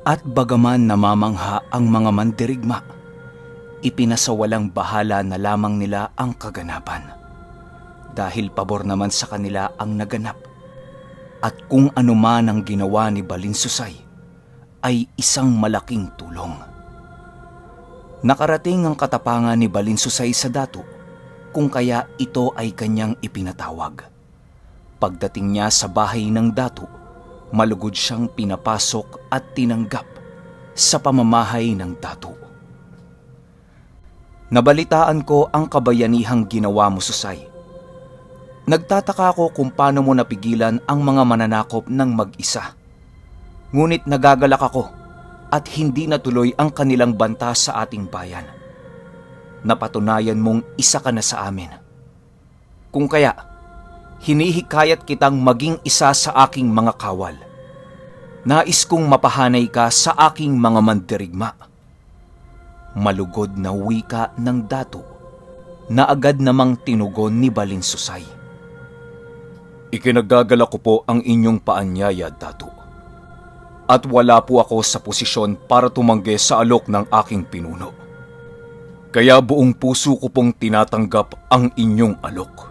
At bagaman namamangha ang mga mandirigma, ipinasawalang bahala na lamang nila ang kaganapan. Dahil pabor naman sa kanila ang naganap. At kung ano man ang ginawa ni Balinsusay ay isang malaking tulong. Nakarating ang katapangan ni Balinsusay sa dato, kung kaya ito ay kanyang ipinatawag. Pagdating niya sa bahay ng dato, malugod siyang pinapasok at tinanggap sa pamamahay ng dato. Nabalitaan ko ang kabayanihang ginawa mo, Susay. Nagtataka ako kung paano mo napigilan ang mga mananakop ng mag-isa. Ngunit nagagalak ako at hindi natuloy ang kanilang banta sa ating bayan. Napatunayan mong isa ka na sa amin. Kung kaya, hinihikayat kitang maging isa sa aking mga kawal. Nais kong mapahanay ka sa aking mga mandirigma. Malugod na wika ng dato na agad namang tinugon ni Balinsusay. Ikinagagalak ko po ang inyong paanyaya, dato. At wala po ako sa posisyon para tumanggi sa alok ng aking pinuno. Kaya buong puso ko pong tinatanggap ang inyong alok.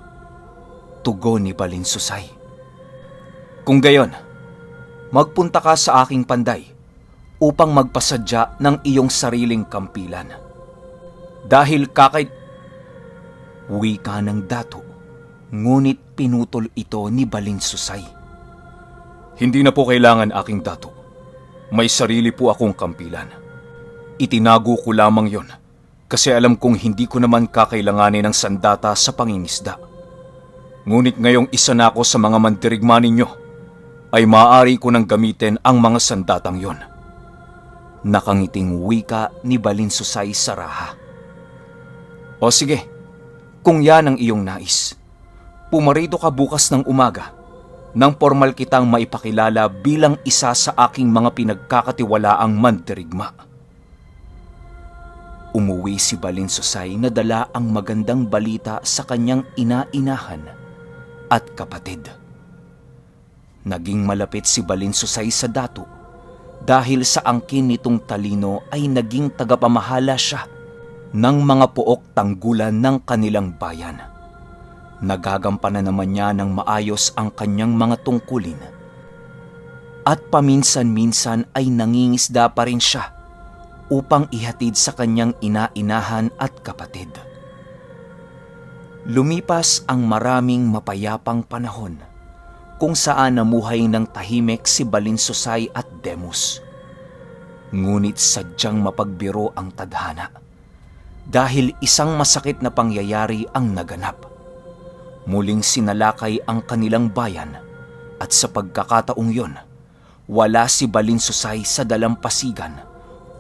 Tugon ni Balinsusay. Kung gayon, magpunta ka sa aking panday upang magpasadya ng iyong sariling kampilan. Dahil wika ng dato, ngunit pinutol ito ni Balinsusay. Hindi na po kailangan, aking dato. May sarili po akong kampilan. Itinago ko lamang yon kasi alam kong hindi ko naman kakailanganin ng sandata sa pangingisda. Ngunit ngayong isa na ako sa mga mandirigma ninyo, ay maaari ko nang gamitin ang mga sandatang yon. Nakangiting wika ni Balinsusay sa raha. O sige, kung yan ang iyong nais, pumarito ka bukas ng umaga nang formal kitang maipakilala bilang isa sa aking mga pinagkakatiwalaang mandirigma. Umuwi si Balinsusay na dala ang magandang balita sa kanyang ina-inahan at kapatid. Naging malapit si Balinsusay sa dato dahil sa angkin nitong talino ay naging tagapamahala siya ng mga pook tanggulan ng kanilang bayan. Nagagampanan naman niya ng maayos ang kanyang mga tungkulin. At paminsan-minsan ay nangingisda pa rin siya upang ihatid sa kanyang ina-inahan at kapatid. Lumipas ang maraming mapayapang panahon kung saan namuhay ng tahimik si Balinsusay at Demus. Ngunit sadyang mapagbiro ang tadhana dahil isang masakit na pangyayari ang naganap. Muling sinalakay ang kanilang bayan at sa pagkakataong yon, wala si Balinsusay sa dalampasigan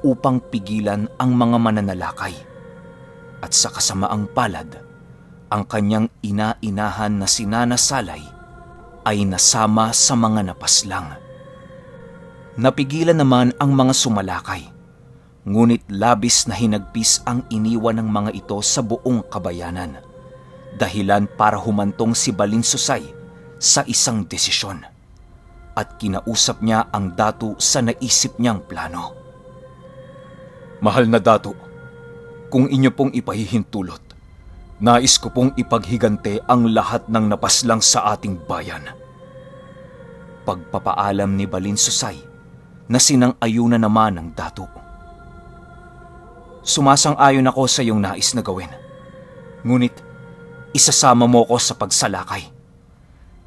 upang pigilan ang mga mananalakay. At sa kasamaang palad, ang kanyang ina-inahan na si Nana Salay ay nasama sa mga napaslang. Napigilan naman ang mga sumalakay, ngunit labis na hinagpis ang iniwan ng mga ito sa buong kabayanan. Dahilan para humantong si Balinsusay sa isang desisyon at kinausap niya ang dato sa naisip niyang plano. Mahal na dato, kung inyo pong ipahihintulot, nais ko pong ipaghigante ang lahat ng napaslang sa ating bayan. Pagpapaalam ni Balinsusay na sinang-ayunan naman ng dato. Sumasang-ayon ako sa iyong nais na gawin. Ngunit isasama mo ko sa pagsalakay.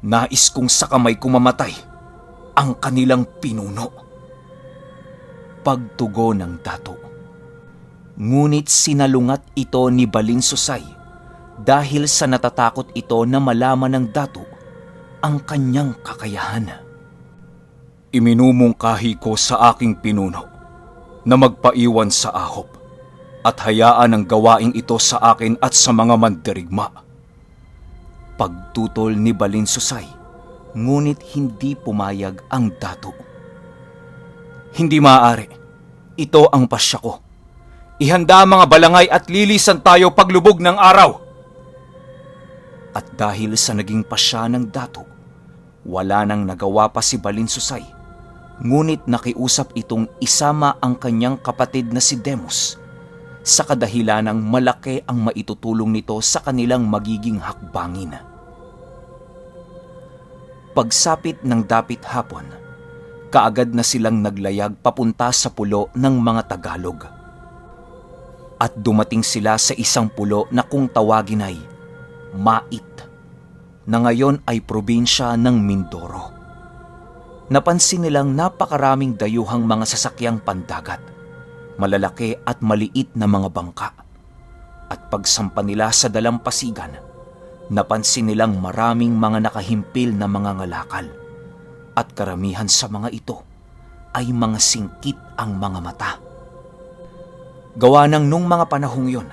Nais kong sa kamay ko mamatay ang kanilang pinuno. Pagtugon ng dato. Ngunit sinalungat ito ni Balinsusay dahil sa natatakot ito na malaman ng dato ang kanyang kakayahan. Iminumungkahi ko sa aking pinuno na magpaiwan sa ahop at hayaan ang gawaing ito sa akin at sa mga mandirigma. Pagtutol ni Balinsusay, ngunit hindi pumayag ang dato. Hindi maaari. Ito ang pasya ko. Ihanda ang mga balangay at lilisan tayo paglubog ng araw. At dahil sa naging pasya ng dato, wala nang nagawa pa si Balinsusay, Ngunit nakiusap itong isama ang kanyang kapatid na si Demus sa kadahilanang malaki ang maitutulong nito sa kanilang magiging hakbangin. Pagsapit ng dapit hapon, kaagad na silang naglayag papunta sa pulo ng mga Tagalog. At dumating sila sa isang pulo na kung tawagin ay Mait, na ngayon ay probinsya ng Mindoro. Napansin nilang napakaraming dayuhang mga sasakyang pandagat, malalaki at maliit na mga bangka. At pagsampa nila sa dalampasigan, napansin nilang maraming mga nakahimpil na mga ngalakal. At karamihan sa mga ito ay mga singkit ang mga mata. Gawa ng nung mga panahong yon,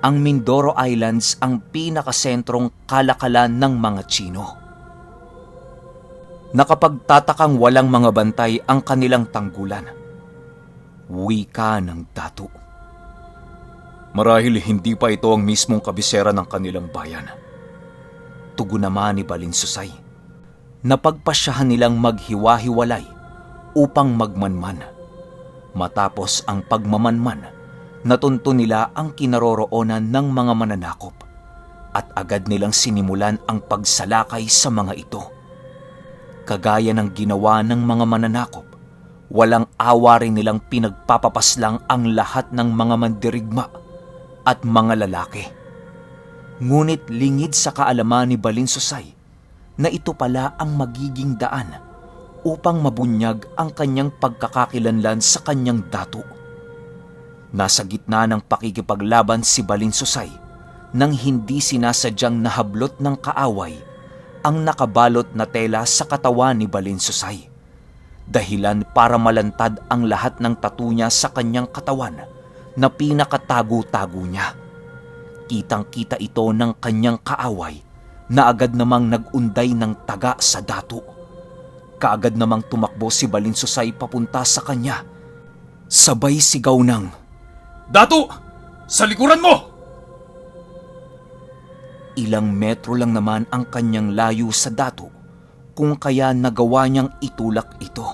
ang Mindoro Islands ang pinakasentrong kalakalan ng mga Tsino. Nakapagtatakang walang mga bantay ang kanilang tanggulan. Wika ng dato. Marahil hindi pa ito ang mismong kabisera ng kanilang bayan. Tugon naman ni Balinsusay. Napagpasyahan nilang maghiwa-hiwalay upang magmanman. Matapos ang pagmamanman, natunto nila ang kinaroroonan ng mga mananakop at agad nilang sinimulan ang pagsalakay sa mga ito. Kagaya ng ginawa ng mga mananakop, walang awa rin nilang pinagpapapaslang ang lahat ng mga mandirigma at mga lalaki. Ngunit lingid sa kaalaman ni Balinsusay na ito pala ang magiging daan upang mabunyag ang kanyang pagkakakilanlan sa kanyang dato. Nasa gitna ng pakikipaglaban si Balinsusay nang hindi sinasadyang nahablot ng kaaway ang nakabalot na tela sa katawan ni Balinsusay, dahilan para malantad ang lahat ng tattoo niya sa kanyang katawan na pinakatago-tago niya. Kitang-kita ito ng kanyang kaaway na agad namang nag-unday ng taga sa dato. Kaagad namang tumakbo si Balinsusay papunta sa kanya. Sabay sigaw ng, "Dato! Sa likuran mo!" Ilang metro lang naman ang kanyang layo sa dato, kung kaya nagawa niyang itulak ito.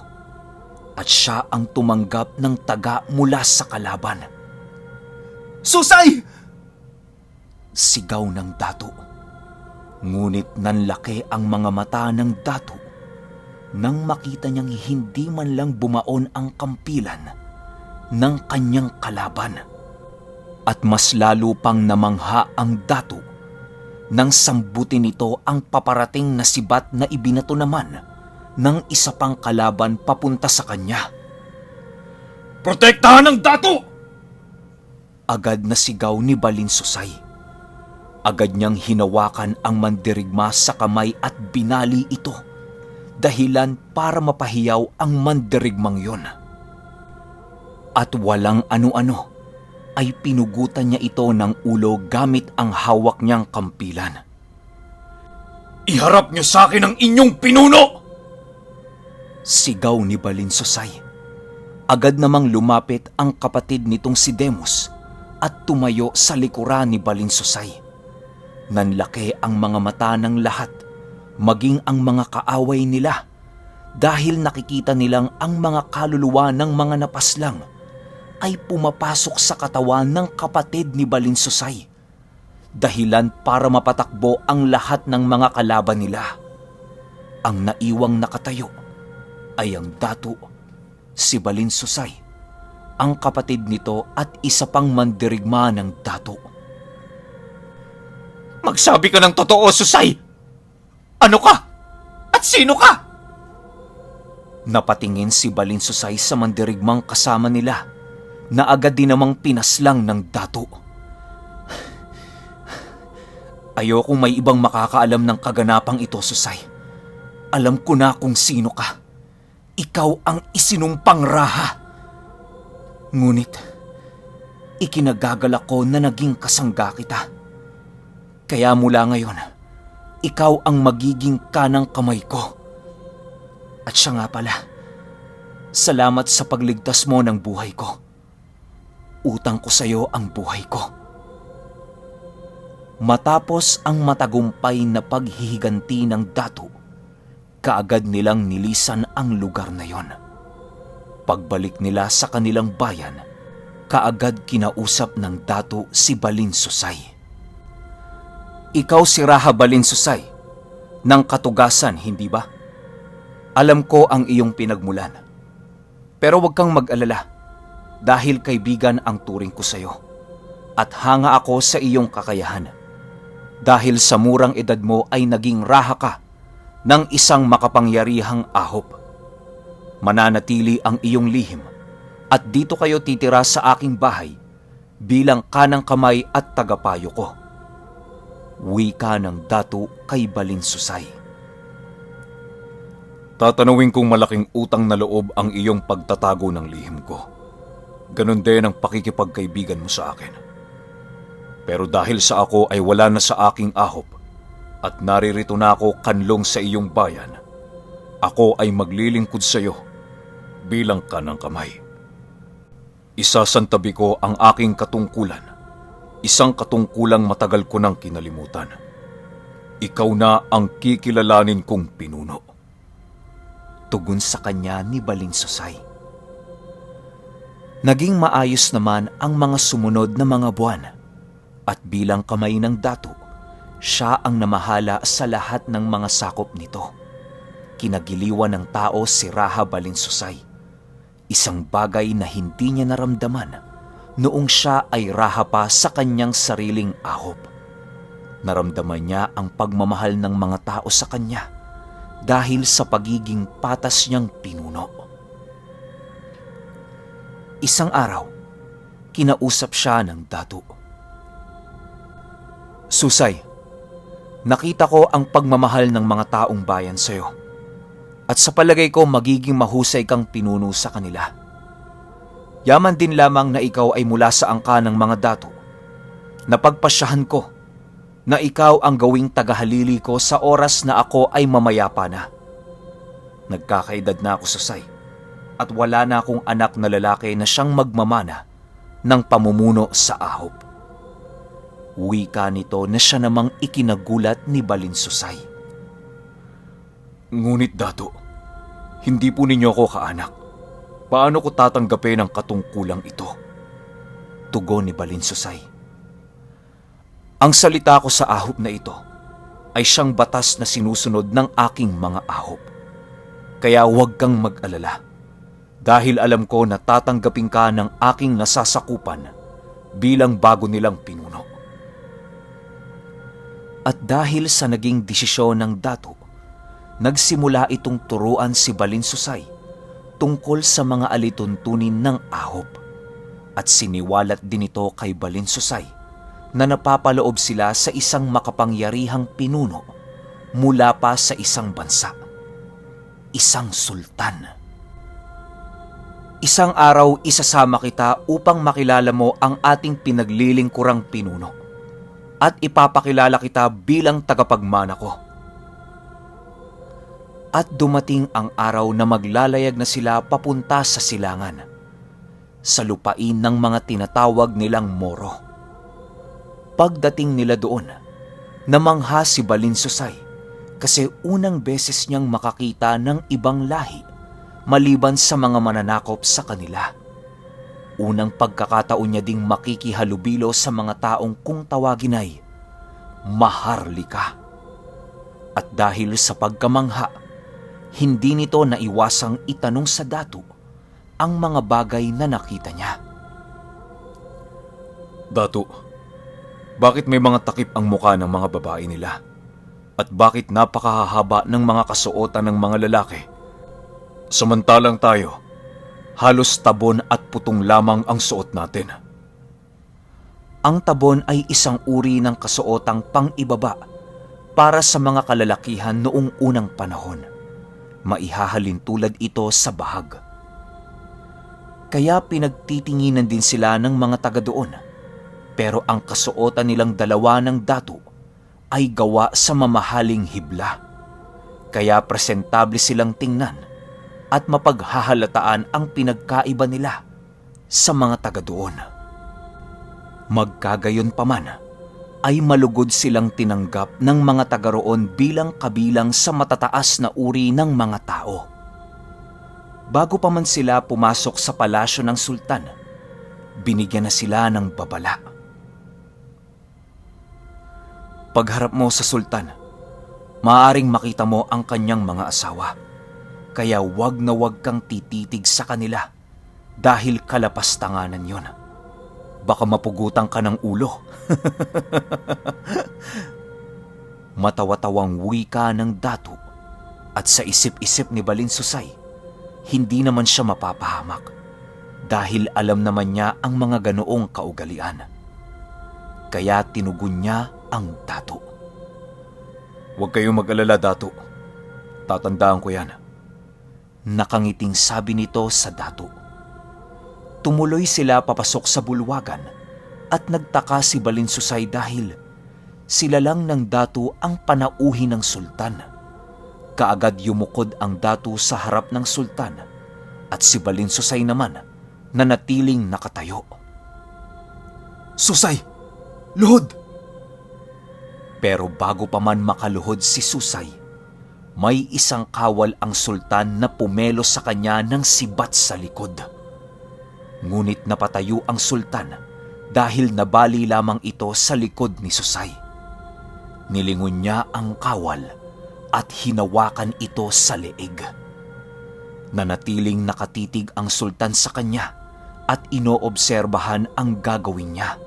At siya ang tumanggap ng taga mula sa kalaban. "Susay!" Sigaw ng dato. Ngunit nanlaki ang mga mata ng dato nang makita niyang hindi man lang bumaon ang kampilan ng kanyang kalaban. At mas lalo pang namangha ang dato nang sambutin nito ang paparating na sibat na ibinato naman ng isa pang kalaban papunta sa kanya. "Protektahan ang dato!" Agad na sigaw ni Balinsusay. Agad niyang hinawakan ang mandirigma sa kamay at binali ito, dahilan para mapahiyaw ang mandirigmang yon. At walang ano-ano ay pinugutan niya ito ng ulo gamit ang hawak niyang kampilan. "Iharap niyo sa akin ang inyong pinuno!" Sigaw ni Balinsusay. Agad namang lumapit ang kapatid nitong si Demus at tumayo sa likuran ni Balinsusay. Nanlaki ang mga mata ng lahat, maging ang mga kaaway nila, dahil nakikita nilang ang mga kaluluwa ng mga napaslang ay pumapasok sa katawan ng kapatid ni Balinsusay, dahilan para mapatakbo ang lahat ng mga kalaban nila. Ang naiwang nakatayo ay ang dato, si Balinsusay, ang kapatid nito at isa pang mandirigma ng dato. "Magsabi ka ng totoo, Susay! Ano ka? At sino ka?" Napatingin si Balinsusay sa mandirigmang kasama nila na agad din namang pinaslang ng dato. "Ayokong may ibang makakaalam ng kaganapang ito, Susay. Alam ko na kung sino ka. Ikaw ang isinumpang raha. Ngunit, ikinagagalak ko na naging kasangga kita. Kaya mula ngayon, ikaw ang magiging kanang kamay ko. At siya nga pala, salamat sa pagligtas mo ng buhay ko. Utang ko sa iyo ang buhay ko." Matapos ang matagumpay na paghihiganti ng dato, kaagad nilang nilisan ang lugar na yon. Pagbalik nila sa kanilang bayan, kaagad kinausap ng dato si Balinsusay. Ikaw si Raha Balinsusay, ng Katugasan, hindi ba? Alam ko ang iyong pinagmulan. Pero huwag kang mag-alala, dahil kaibigan ang turing ko sa iyo. At hanga ako sa iyong kakayahan. Dahil sa murang edad mo ay naging raha ka ng isang makapangyarihang ahop. Mananatili ang iyong lihim at dito kayo titira sa aking bahay bilang kanang kamay at tagapayo ko. Wika ng dato kay Balinsusay. Tatanawin kong malaking utang na loob ang iyong pagtatago ng lihim ko. Ganon din ang pakikipagkaibigan mo sa akin. Pero dahil sa ako ay wala na sa aking ahop at naririto na ako kanlong sa iyong bayan, ako ay maglilingkod sa iyo bilang kanang kamay. Isasantabi ko ang aking katungkulan, isang katungkulang matagal ko nang kinalimutan. Ikaw na ang kikilalanin kong pinuno. Tugon sa kanya ni Balinsusay. Naging maayos naman ang mga sumunod na mga buwan at bilang kamay ng dato, siya ang namahala sa lahat ng mga sakop nito. Kinagiliwan ng tao si Raha Balinsusay, isang bagay na hindi niya naramdaman noong siya ay raha pa sa kanyang sariling ahop. Naramdaman niya ang pagmamahal ng mga tao sa kanya dahil sa pagiging patas niyang pinuno. Isang araw, kinausap siya ng dato. Susay, nakita ko ang pagmamahal ng mga taong bayan sa iyo. At sa palagay ko magiging mahusay kang pinuno sa kanila. Yaman din lamang na ikaw ay mula sa angka ng mga dato. Napagpasyahan ko na ikaw ang gawing tagahalili ko sa oras na ako ay mamayapa na. Nagkakaedad na ako, Susay, at wala na akong anak na lalaki na siyang magmamana ng pamumuno sa ahop. Wika nito na siya namang ikinagulat ni Balinsusay. Ngunit dato, hindi po ninyo ako kaanak. Paano ko tatanggapin ang katungkulang ito? Tugon ni Balinsusay. Ang salita ko sa ahop na ito ay siyang batas na sinusunod ng aking mga ahop. Kaya huwag kang mag-alala dahil alam ko na tatanggapin ka ng aking nasasakupan bilang bago nilang pinuno. At dahil sa naging desisyon ng dato, nagsimula itong turuan si Balinsusay tungkol sa mga alituntunin ng ahop at siniwalat din ito kay Balinsusay na napapaloob sila sa isang makapangyarihang pinuno mula pa sa isang bansa, isang sultan. Isang araw isasama kita upang makilala mo ang ating pinaglilingkurang pinuno at ipapakilala kita bilang tagapagmana ko. At dumating ang araw na maglalayag na sila papunta sa silangan, sa lupain ng mga tinatawag nilang Moro. Pagdating nila doon, namangha si Balinsusay kasi unang beses niyang makakita ng ibang lahi maliban sa mga mananakop sa kanila. Unang pagkakataon niya ding makikihalubilo sa mga taong kung tawagin ay Maharlika. At dahil sa pagkamangha, hindi nito naiwasang itanong sa dato ang mga bagay na nakita niya. Dato, bakit may mga takip ang muka ng mga babae nila? At bakit napakahahaba ng mga kasuotan ng mga lalaki? Samantalang tayo, halos tabon at putong lamang ang suot natin. Ang tabon ay isang uri ng kasuotang pang-ibaba para sa mga kalalakihan noong unang panahon. Maihahalin tulad ito sa bahag. Kaya pinagtitinginan din sila ng mga taga doon. Pero ang kasuotan nilang dalawa ng dato ay gawa sa mamahaling hibla. Kaya presentable silang tingnan at mapaghahalataan ang pinagkaiba nila sa mga taga doon. Magkagayon pa man, ay malugod silang tinanggap ng mga taga roon bilang kabilang sa matataas na uri ng mga tao. Bago pa man sila pumasok sa palasyo ng sultan, binigyan na sila ng babala. Pagharap mo sa sultan, maaaring makita mo ang kanyang mga asawa. Kaya wag na wag kang tititig sa kanila dahil kalapastanganan yon. Baka mapugutan ka ng ulo. Matawa-tawang wika ng dato at sa isip-isip ni Balinsusay, hindi naman siya mapapahamak dahil alam naman niya ang mga ganoong kaugalian. Kaya tinugon niya ang dato. Huwag kayong mag-alala, dato. Tatandaan ko yan. Nakangiting sabi nito sa dato. Tumuloy sila papasok sa bulwagan at nagtaka si Balinsusay dahil sila lang ng dato ang panauhi ng sultan. Kaagad yumukod ang dato sa harap ng sultan at si Balinsusay naman nanatiling nakatayo. Susay! Luhod! Pero bago pa man makaluhod si Susay, may isang kawal ang sultan na pumelo sa kanya ng sibat sa likod. Ngunit napatayo ang sultan dahil nabali lamang ito sa likod ni Susay. Nilingon niya ang kawal at hinawakan ito sa leeg. Nanatiling nakatitig ang sultan sa kanya at inoobserbahan ang gagawin niya.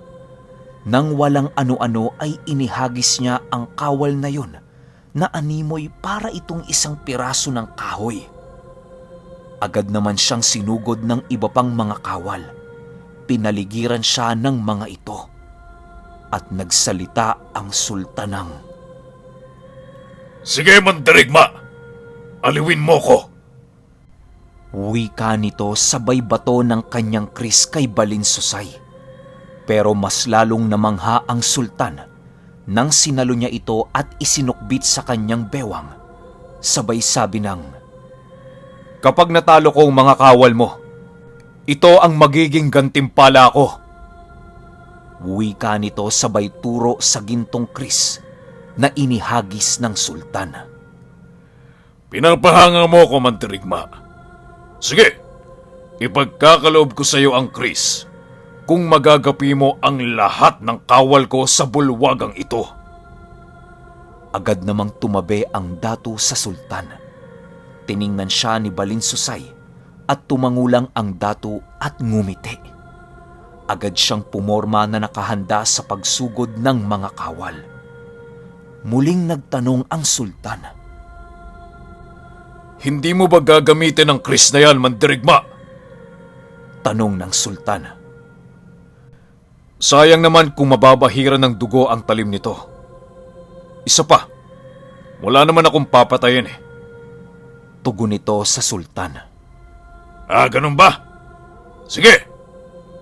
Nang walang ano-ano ay inihagis niya ang kawal na yun na animoy para itong isang piraso ng kahoy. Agad naman siyang sinugod ng iba pang mga kawal. Pinaligiran siya ng mga ito. At nagsalita ang sultanang, Sige, mandirigma! Aliwin mo ko! wika nito sabay bato ng kanyang kris kay Balinsusay. Pero mas lalong namangha ang sultan nang sinalo niya ito at isinukbit sa kanyang bewang. Sabay sabi ng, Kapag natalo ko ang mga kawal mo, ito ang magiging gantimpala ko. Wika nito sabay turo sa gintong kris na inihagis ng sultan. Pinapahanga mo ko, mandirigma. Sige, ipagkakaloob ko sa iyo ang kris kung magagapi mo ang lahat ng kawal ko sa bulwagang ito. Agad namang tumabi ang dato sa sultan. Tiningnan siya ni Balinsusay at tumangulang ang dato at ngumiti. Agad siyang pumorma na nakahanda sa pagsugod ng mga kawal. Muling nagtanong ang sultan. Hindi mo ba gagamitin ang kris na yan, mandirigma? Tanong ng sultan. Sayang naman kung mababahiran ng dugo ang talim nito. Isa pa, wala naman akong papatayin eh. Tugon nito sa sultan. Ganun ba? Sige,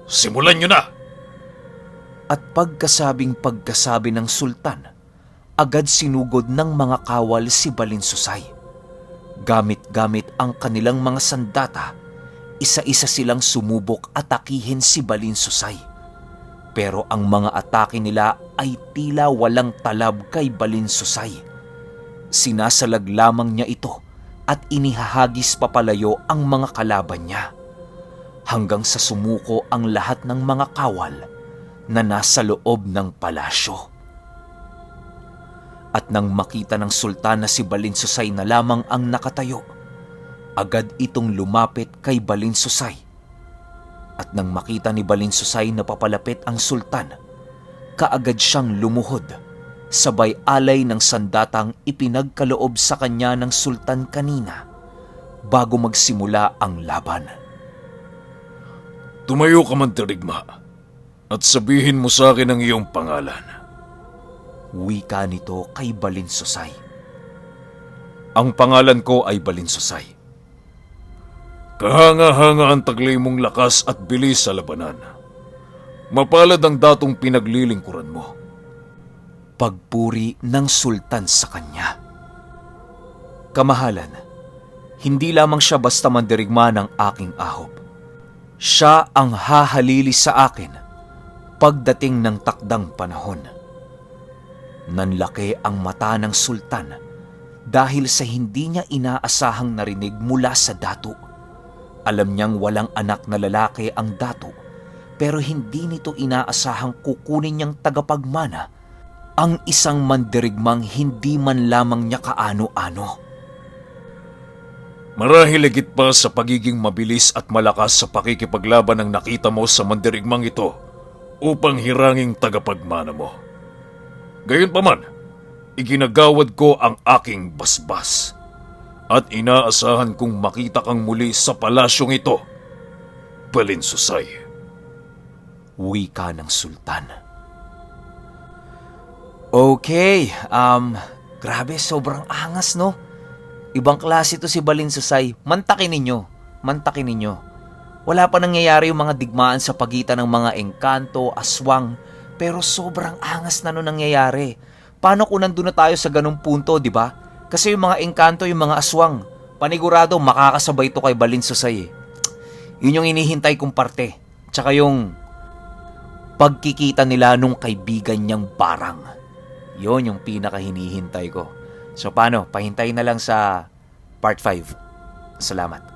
simulan nyo na. At pagkasabi ng sultan, agad sinugod ng mga kawal si Balinsusay. Gamit-gamit ang kanilang mga sandata, isa-isa silang sumubok atakihin si Balinsusay. Pero ang mga atake nila ay tila walang talab kay Balinsusay. Sinasalag lamang niya ito at inihahagis papalayo ang mga kalaban niya. Hanggang sa sumuko ang lahat ng mga kawal na nasa loob ng palasyo. At nang makita ng sultan na si Balinsusay na lamang ang nakatayo, agad itong lumapit kay Balinsusay. At nang makita ni Balinsusay na papalapit ang sultan, kaagad siyang lumuhod, sabay alay ng sandatang ipinagkaloob sa kanya ng sultan kanina bago magsimula ang laban. Tumayo ka, mandirigma, at sabihin mo sa akin ang iyong pangalan. Wika nito kay Balinsusay. Ang pangalan ko ay Balinsusay. Kahanga-hanga ang taglay mong lakas at bilis sa labanan. Mapalad ang datong pinaglilingkuran mo. Pagpuri ng sultan sa kanya. Kamahalan, hindi lamang siya basta mandirigma ng aking ahop. Siya ang hahalili sa akin pagdating ng takdang panahon. Nanlaki ang mata ng sultan dahil sa hindi niya inaasahang narinig mula sa dato. Alam niyang walang anak na lalaki ang dato, pero hindi nito inaasahang kukunin niyang tagapagmana ang isang mandirigmang hindi man lamang niya kaano-ano. Marahil higit pa sa pagiging mabilis at malakas sa pakikipaglaban ang nakita mo sa mandirigmang ito upang hiranging tagapagmana mo. Gayunpaman, iginagawad ko ang aking basbas at inaasahan kong makita kang muli sa palasyong ito, Balinsusay. Wika ng sultan. Okay, grabe, sobrang angas, no? Ibang klase to si Balinsusay. Mantakin ninyo. Wala pa nangyayari yung mga digmaan sa pagitan ng mga engkanto, aswang, pero sobrang angas na nun nangyayari. Paano kung nandun na tayo sa ganung punto, di ba? Kasi yung mga engkanto, yung mga aswang, panigurado makakasabay to kay Balinsusay eh. Yun yung inihintay kong parte. Tsaka yung pagkikita nila nung kaibigan niyang Barang. Yun yung pinaka hinihintay ko. So paano? Pahintayin na lang sa part 5. Salamat.